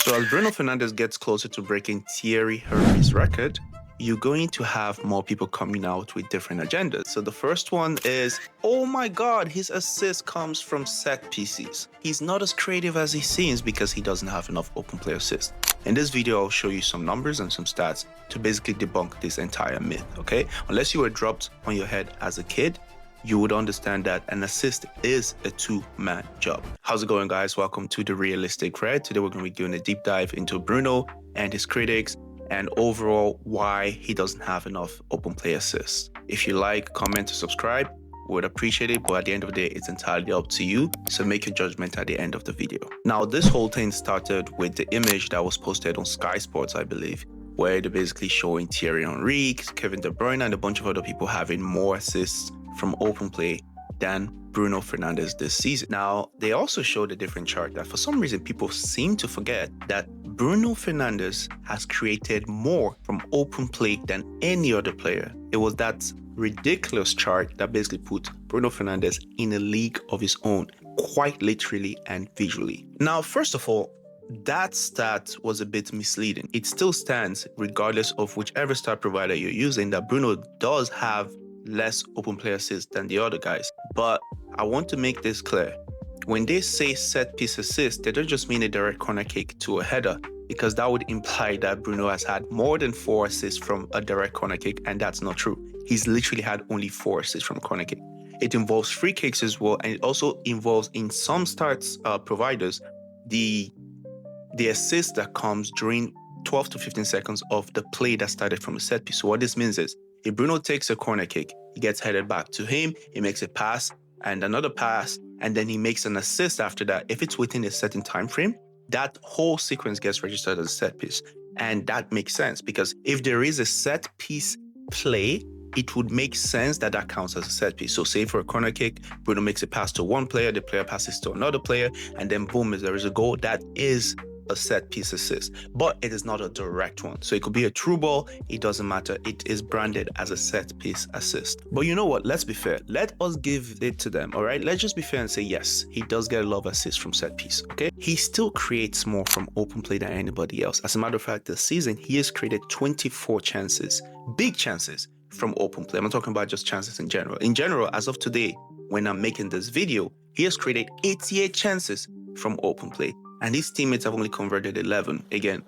So as Bruno Fernandes gets closer to breaking Thierry Henry's record, you're going to have more people coming out with different agendas. So the first one is, oh my God, his assist comes from set pieces. He's not as creative as he seems because he doesn't have enough open play assists. In this video, I'll show you some numbers and some stats to basically debunk this entire myth, okay? Unless you were dropped on your head as a kid, you would understand that an assist is a two-man job. How's it going, guys? Welcome to The Realistic Red. Today, we're going to be doing a deep dive into Bruno and his critics and overall why he doesn't have enough open play assists. If you like, comment, or subscribe, we would appreciate it, but at the end of the day, it's entirely up to you, so make your judgment at the end of the video. Now, this whole thing started with the image that was posted on Sky Sports, I believe, where they're basically showing Thierry Henry, Kevin De Bruyne, and a bunch of other people having more assists from open play than Bruno Fernandes this season. Now, they also showed a different chart that for some reason people seem to forget that Bruno Fernandes has created more from open play than any other player. It was that ridiculous chart that basically put Bruno Fernandes in a league of his own, quite literally and visually. Now, first of all, that stat was a bit misleading. It still stands regardless of whichever stat provider you're using, that Bruno does have less open play assists than the other guys. But I want to make this clear. When they say set piece assist, they don't just mean a direct corner kick to a header, because that would imply that Bruno has had more than 4 assists from a direct corner kick, and that's not true. He's literally had only 4 assists from a corner kick. It involves free kicks as well, and it also involves, in some stats providers, the assist that comes during 12 to 15 seconds of the play that started from a set piece. So what this means is, if Bruno takes a corner kick, he gets headed back to him, he makes a pass and another pass, and then he makes an assist after that. If it's within a certain time frame, that whole sequence gets registered as a set piece. And that makes sense, because if there is a set piece play, it would make sense that that counts as a set piece. So say for a corner kick, Bruno makes a pass to one player, the player passes to another player, and then boom, there is a goal. That is a set piece assist, but it is not a direct one. So it could be a true ball, it doesn't matter. It is branded as a set piece assist. But you know what? Let's be fair. Let us give it to them, all right? Let's just be fair and say, yes, he does get a lot of assists from set piece, okay? He still creates more from open play than anybody else. As a matter of fact, this season, he has created 24 chances, big chances from open play. I'm not talking about just chances in general. In general, as of today, when I'm making this video, he has created 88 chances from open play, and his teammates have only converted 11. Again,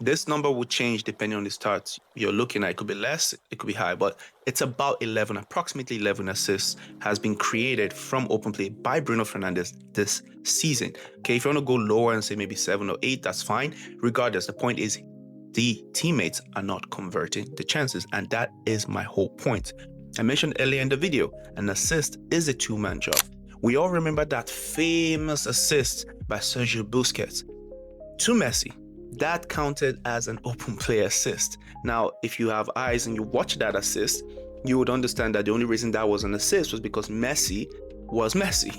this number will change depending on the stats you're looking at. It could be less, it could be high, but it's about 11, approximately 11 assists has been created from open play by Bruno Fernandes this season. Okay, if you want to go lower and say maybe 7 or 8, that's fine. Regardless, the point is the teammates are not converting the chances, and that is my whole point. I mentioned earlier in the video, an assist is a two-man job. We all remember that famous assist by Sergio Busquets to Messi. That counted as an open play assist. Now, if you have eyes and you watch that assist, you would understand that the only reason that was an assist was because Messi was Messi.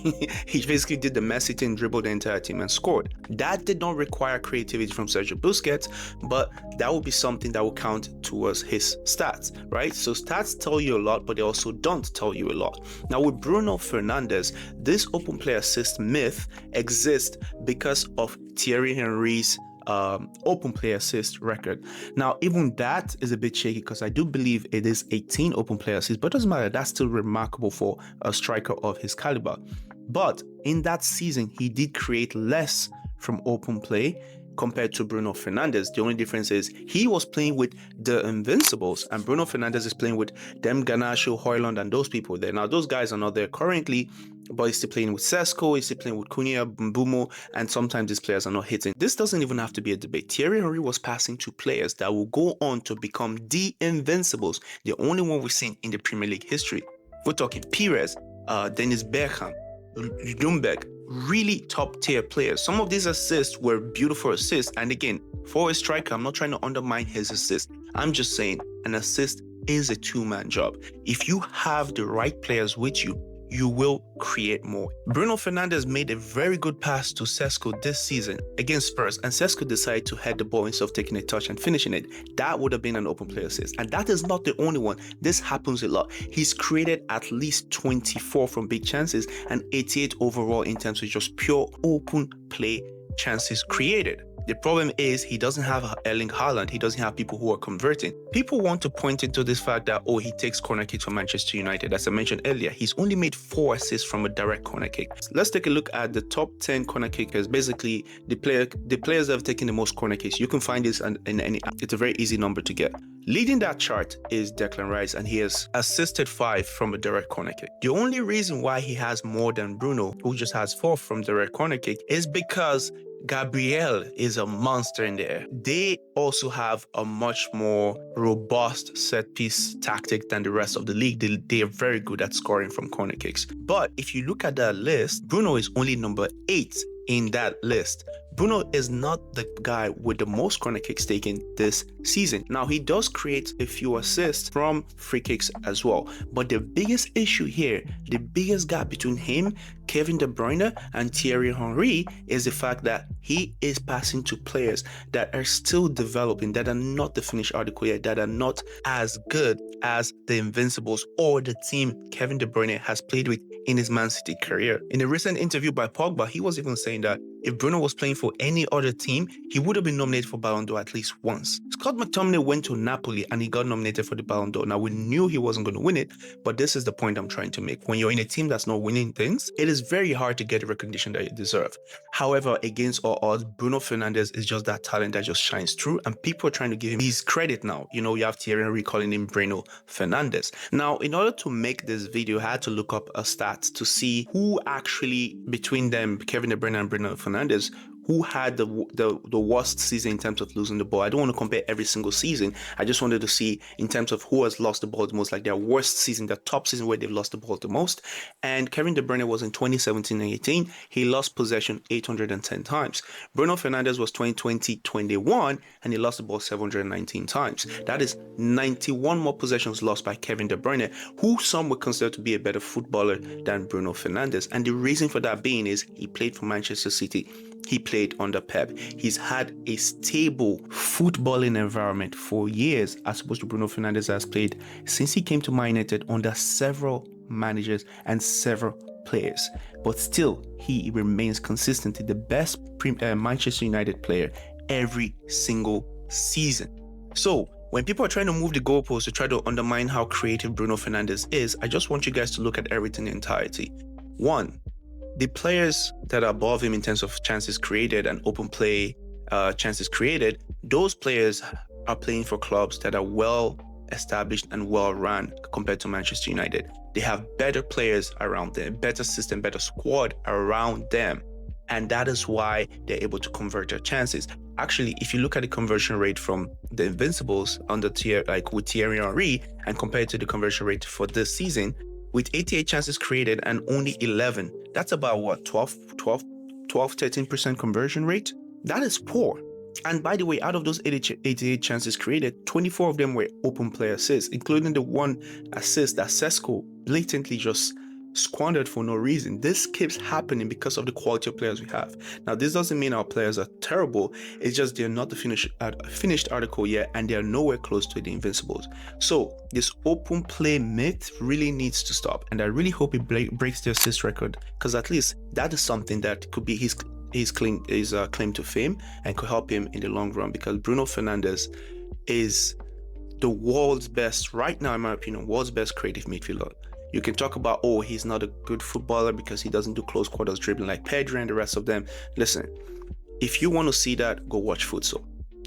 He basically did the Messi thing, dribbled the entire team and scored. That did not require creativity from Sergio Busquets, but that would be something that will count towards his stats, right? So stats tell you a lot, but they also don't tell you a lot. Now with Bruno Fernandes, this open play assist myth exists because of Thierry Henry's open play assist record. Now, even that is a bit shaky, because I do believe it is 18 open play assists, but it doesn't matter. That's still remarkable for a striker of his caliber. But in that season, he did create less from open play compared to Bruno Fernandes. The only difference is he was playing with the Invincibles, and Bruno Fernandes is playing with them Garnacho, Højlund, and those people there. Now, those guys are not there currently, but he's still playing with Sesko, he's still playing with Cunha, Mbumo, and sometimes these players are not hitting. This doesn't even have to be a debate. Thierry Henry was passing to players that will go on to become the Invincibles, the only one we've seen in the Premier League history. We're talking Pires, Dennis Bergkamp, Ljungberg, really top tier players. Some of these assists were beautiful assists, and again, for a striker, I'm not trying to undermine his assist. I'm just saying an assist is a two-man job. If you have the right players with you, you will create more. Bruno Fernandes made a very good pass to Sesko this season against Spurs, and Sesko decided to head the ball instead of taking a touch and finishing it. That would have been an open play assist, and that is not the only one. This happens a lot. He's created at least 24 from big chances and 88 overall in terms of just pure open play chances created. The problem is he doesn't have Erling Haaland. He doesn't have people who are converting. People want to point into this fact that, oh, he takes corner kicks from Manchester United. As I mentioned earlier, he's only made 4 assists from a direct corner kick. Let's take a look at the top 10 corner kickers. Basically, the players that have taken the most corner kicks. You can find this in any app. It's a very easy number to get. Leading that chart is Declan Rice, and he has assisted 5 from a direct corner kick. The only reason why he has more than Bruno, who just has 4 from direct corner kick, is because Gabriel is a monster in there. They also have a much more robust set-piece tactic than the rest of the league. They are very good at scoring from corner kicks. But if you look at that list, Bruno is only number 8 in that list. Bruno is not the guy with the most corner kicks taken this season. Now, he does create a few assists from free kicks as well. But the biggest issue here, the biggest gap between him, Kevin De Bruyne, and Thierry Henry is the fact that he is passing to players that are still developing, that are not the finished article yet, that are not as good as the Invincibles or the team Kevin De Bruyne has played with in his Man City career. In a recent interview by Pogba, he was even saying that if Bruno was playing for any other team, he would have been nominated for Ballon d'Or at least once. Scott McTominay went to Napoli and he got nominated for the Ballon d'Or. Now, we knew he wasn't going to win it, but this is the point I'm trying to make. When you're in a team that's not winning things, it is very hard to get the recognition that you deserve. However, against all odds, Bruno Fernandes is just that talent that just shines through, and people are trying to give him his credit now. You know, you have Thierry Henry calling him Bruno Fernandes. Now, in order to make this video, I had to look up a stat to see who actually, between them, Kevin De Bruyne and Bruno Fernandes, who had the worst season in terms of losing the ball. I don't want to compare every single season. I just wanted to see in terms of who has lost the ball the most, like their worst season, their top season where they've lost the ball the most. And Kevin De Bruyne was in 2017 and 18. He lost possession 810 times. Bruno Fernandes was 2020-21 and he lost the ball 719 times. That is 91 more possessions lost by Kevin De Bruyne, who some would consider to be a better footballer than Bruno Fernandes. And the reason for that being is he played for Manchester City. He played under Pep. He's had a stable footballing environment for years, as opposed to Bruno Fernandes has played since he came to Man United under several managers and several players. But still, he remains consistently the best Manchester United player every single season. So, when people are trying to move the goalposts to try to undermine how creative Bruno Fernandes is, I just want you guys to look at everything in entirety. 1, the players that are above him in terms of chances created and open play chances created, those players are playing for clubs that are well established and well run compared to Manchester United. They have better players around them, better system, better squad around them. And that is why they're able to convert their chances. Actually, if you look at the conversion rate from the Invincibles under with Thierry Henry and compared to the conversion rate for this season, with 88 chances created and only 11, that's about what, 13% conversion rate? That is poor. And by the way, out of those 88 chances created, 24 of them were open play assists, including the one assist that Sesko blatantly just squandered for no reason. This keeps happening because of the quality of players we have. Now, this doesn't mean our players are terrible. It's just they're not the finished article yet, and they're nowhere close to the Invincibles. So this open play myth really needs to stop, and I really hope it breaks the assist record, because at least that is something that could be his claim to fame and could help him in the long run, because Bruno Fernandes is the world's best, right now in my opinion, world's best creative midfielder. You can talk about, oh, he's not a good footballer because he doesn't do close quarters dribbling like Pedri and the rest of them. Listen, if you want to see that, go watch futsal.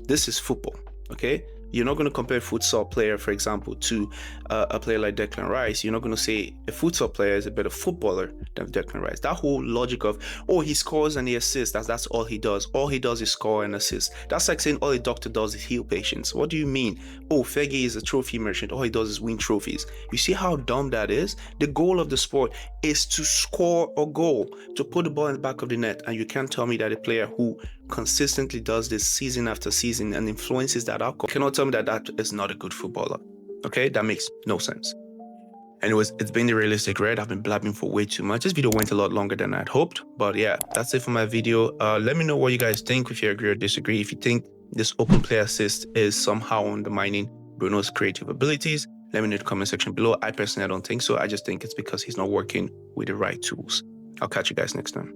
This is football, okay? You're not going to compare a futsal player, for example, to a player like Declan Rice. You're not going to say a futsal player is a better footballer than Declan Rice. That whole logic of, oh, he scores and he assists, that's all he does. All he does is score and assist. That's like saying all a doctor does is heal patients. What do you mean? Oh, Fergie is a trophy merchant. All he does is win trophies. You see how dumb that is? The goal of the sport is to score a goal, to put the ball in the back of the net. And you can't tell me that a player who consistently does this season after season and influences that outcome cannot tell me that that is not a good footballer. Okay, that makes no sense. Anyways, it's been the Realistic Red. I've been blabbing for way too much. This video went a lot longer than I'd hoped, but yeah, that's it for my video. Let me know what you guys think, if you agree or disagree. If you think this open play assist is somehow undermining Bruno's creative abilities, let me know in the comment section below. I personally don't think so. I just think it's because he's not working with the right tools. I'll catch you guys next time.